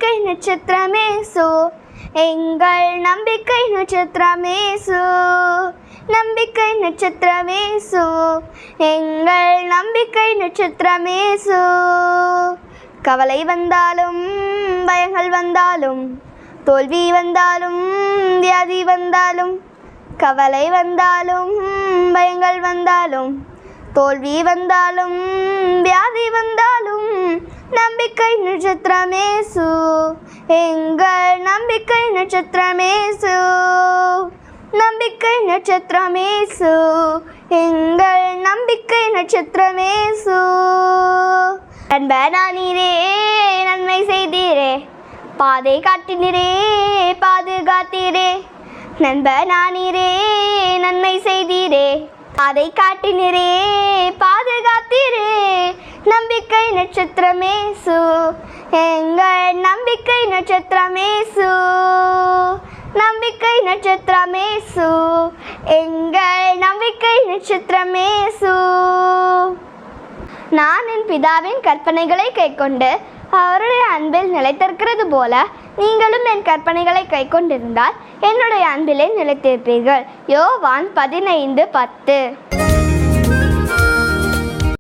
நம்பிக்கை நட்சத்திரமேசு எங்கள் நம்பிக்கை நட்சத்திரமேசு நம்பிக்கை நட்சத்திரமேசு எங்கள் நம்பிக்கை நட்சத்திரமேசு கவலை வந்தாலும் பயங்கள் வந்தாலும் தோல்வி வந்தாலும் வியாதி வந்தாலும் கவலை வந்தாலும் பயங்கள் வந்தாலும் தோல்வி வந்தாலும் வியாதி வந்தாலும் நம்பிக்கை நட்சத்திரமேசு எங்கள் நம்பிக்கை நட்சத்திரமேசு நம்பிக்கை நட்சத்திரமேசு எங்கள் நம்பிக்கை நட்சத்திரமேசு நண்பனானீரே நன்மை செய்தீரே பாதை காட்டினீரே பாதுகாத்தீரே நண்பனானீரே நன்மை செய்தீரே பாதை காட்டினீரே பாதுகாத்தீரே நம்பிக்கை நட்சத்திரமேசு எங்கள் நம்பிக்கை நட்சத்திரமேசு நம்பிக்கை நட்சத்திரமேசு எங்கள் நம்பிக்கை நட்சத்திரமேசு நான் என் பிதாவின் கற்பனைகளை கைக்கொண்டு அவருடைய அன்பில் நிலைத்திருக்கிறது போல நீங்களும் என் கற்பனைகளை கைக்கொண்டிருந்தால் என்னுடைய அன்பிலே நிலைத்திருப்பீர்கள். யோவான் 15:10.